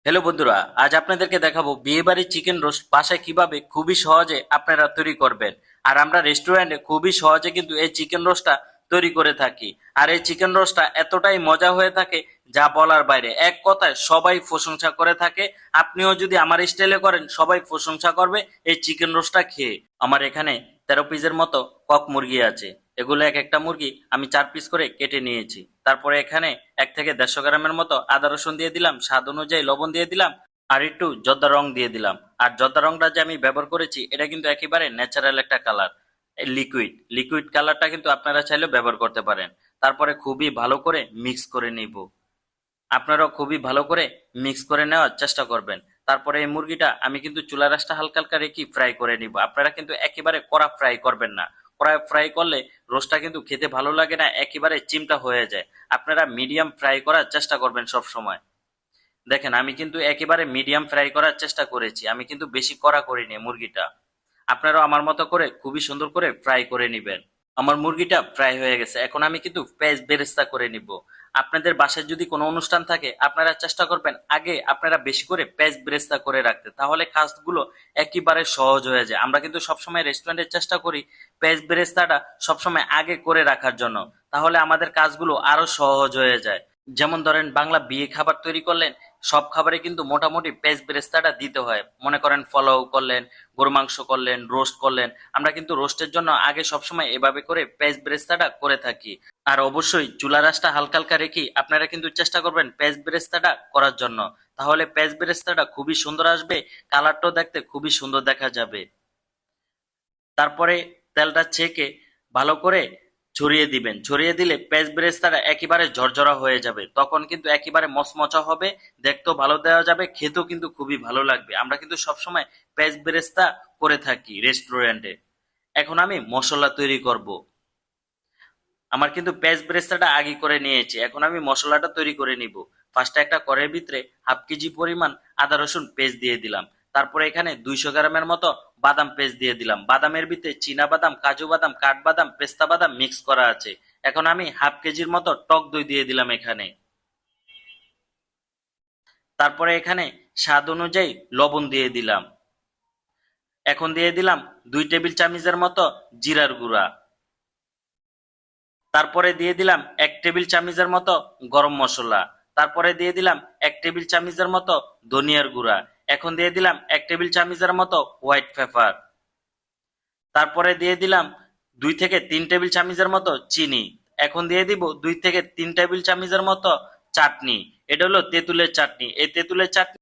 Hello বন্ধুরা, আজ আপনাদেরকে দেখাবো বিয়েবাড়ির চিকেন রোস্ট বাসায় কিভাবে খুবই সহজে আপনারা তৈরি করবেন। আর আমরা রেস্টুরেন্টে খুবই সহজে কিন্তু এই চিকেন রোস্টটা তৈরি করে থাকি। আর এই চিকেন রোস্টটা এতটাই মজা হয়ে থাকে যা বলার বাইরে। এক কথায় সবাই প্রশংসা করে থাকে। আপনিও যদি আমার স্টাইলে করেন সবাই প্রশংসা করবে এই চিকেন রোস্টটা খেয়ে। আমার এখানে 13 পিসের মতো কক মুরগি আছে। এগুলো এক একটা মুরগি আমি 4 পিস করে কেটে নিয়েছি। তারপরে এখানে 1 থেকে 150 গ্রামের মতো আদা রসুন দিয়ে দিলাম, স্বাদ অনুযায়ী লবণ দিয়ে দিলাম, আর একটু জর্দা রং দিয়ে দিলাম। আর জর্দা রংটা যে আমি ব্যবহার করেছি এটা কিন্তু একেবারে ন্যাচারাল একটা কালার, লিকুইড লিকুইড কালারটা কিন্তু আপনারা চাইলেও ব্যবহার করতে পারেন। তারপরে খুবই ভালো করে মিক্স করে নিব। আপনারাও খুবই ভালো করে মিক্স করে নেওয়ার চেষ্টা করবেন। তারপরে এই মুরগিটা আমি কিন্তু চুলা রাসটা হালকা হালকা রেখে ফ্রাই করে নিব। আপনারা কিন্তু একেবারে কড়া ফ্রাই করবেন না। কড়া ফ্রাই করলে রোস্টটা কিন্তু খেতে ভালো লাগে না, একেবারে চিমটা হয়ে যায়। আপনারা মিডিয়াম ফ্রাই করার চেষ্টা করবেন সব সময়। দেখেন আমি কিন্তু একেবারে মিডিয়াম ফ্রাই করার চেষ্টা করেছি, আমি কিন্তু বেশি কড়া করিনি মুরগিটা। আপনারাও আমার মতো করে খুবই সুন্দর করে ফ্রাই করে নিবেন। আমার মুরগিটা ফ্রাই হয়ে গেছে, এখন আমি কিন্তু পেঁয়াজ বেরেস্তা করে নিব। আপনাদের বাসায় যদি কোনো অনুষ্ঠান থাকে আপনারা চেষ্টা করবেন আগে আপনারা বেশি করে পেঁয়াজ বেরেস্তা করে রাখতে, তাহলে কাজগুলো একেবারে সহজ হয়ে যায়। আমরা কিন্তু সবসময় রেস্টুরেন্টে চেষ্টা করি পেঁয়াজ বেরেস্তাটা সবসময় আগে করে রাখার জন্য, তাহলে আমাদের কাজগুলো আরো সহজ হয়ে যায়। যেমন ধরেন বাংলা বিয়ে খাবার তৈরি করলেন, সব খাবারে কিন্তু মোটামুটি পেঁয়াজ বেরেস্তাটা দিতে হয়। মনে করেন পোলাও করলেন, গরু মাংস করলেন, রোস্ট করলেন, আমরা কিন্তু রোস্টের জন্য আগে সবসময় এভাবে করে পেঁয়াজ বেরেস্তাটা করে থাকি। আর অবশ্যই চুলা রাসটা হালকা হালকা রেখে আপনারা কিন্তু চেষ্টা করবেন পেঁয়াজ বেরেস্তাটা করার জন্য, তাহলে পেঁয়াজ বেরেস্তাটা খুবই সুন্দর আসবে, কালারটাও দেখতে খুবই সুন্দর দেখা যাবে। তারপরে তেলটা ছেঁকে ভালো করে ছড়িয়ে দিবেন। ছড়িয়ে দিলে পেঁয়াজ বেরেস্তাটা একেবারে ঝরঝরা হয়ে যাবে, তখন কিন্তু একেবারে মচমচা হবে, দেখতেও ভালো দেওয়া যাবে, খেতেও কিন্তু খুবই ভালো লাগবে। আমরা কিন্তু সবসময় পেঁয়াজ বেরেস্তা করে থাকি রেস্টুরেন্টে। এখন আমি মশলা তৈরি করব। আমার কিন্তু পেঁয়াজ বেরেস্তাটা আগে করে নিয়েছি, এখন আমি মশলাটা তৈরি করে নিব। ফার্স্টে একটা কড়াইয়ের ভিতরে 1/2 কেজি পরিমাণ আদা রসুন পেস্ট দিয়ে দিলাম। তারপরে এখানে 200 গ্রামের মতো বাদাম পেস্ট দিয়ে দিলাম। বাদামের ভিতরে চীনা বাদাম, কাজু বাদাম, কাঠবাদাম, পেস্তা বাদাম মিক্স করা আছে। এখন আমি 1/2 কেজির মতো টক দই দিয়ে দিলাম এখানে। তারপরে এখানে স্বাদ অনুযায়ী লবণ দিয়ে দিলাম। এখন দিয়ে দিলাম 2 টেবিল চামচের মতো জিরার গুঁড়া। তারপরে দিয়ে দিলাম 1 টেবিল চামচের মতো গরম মশলা। তারপরে দিয়ে দিলাম 1 টেবিল চামচের মতো ধনিয়ার গুঁড়া। এখন দিয়ে দিলাম 1 টেবিল চামচের মতো হোয়াইট পেপার। তারপরে দিয়ে দিলাম 2 থেকে 3 টেবিল চামচের মতো চিনি। এখন দিয়ে দিব 2 থেকে 3 টেবিল চামচের মতো চাটনি। এটা হলো তেঁতুলের চাটনি। এই তেঁতুলের চাটনি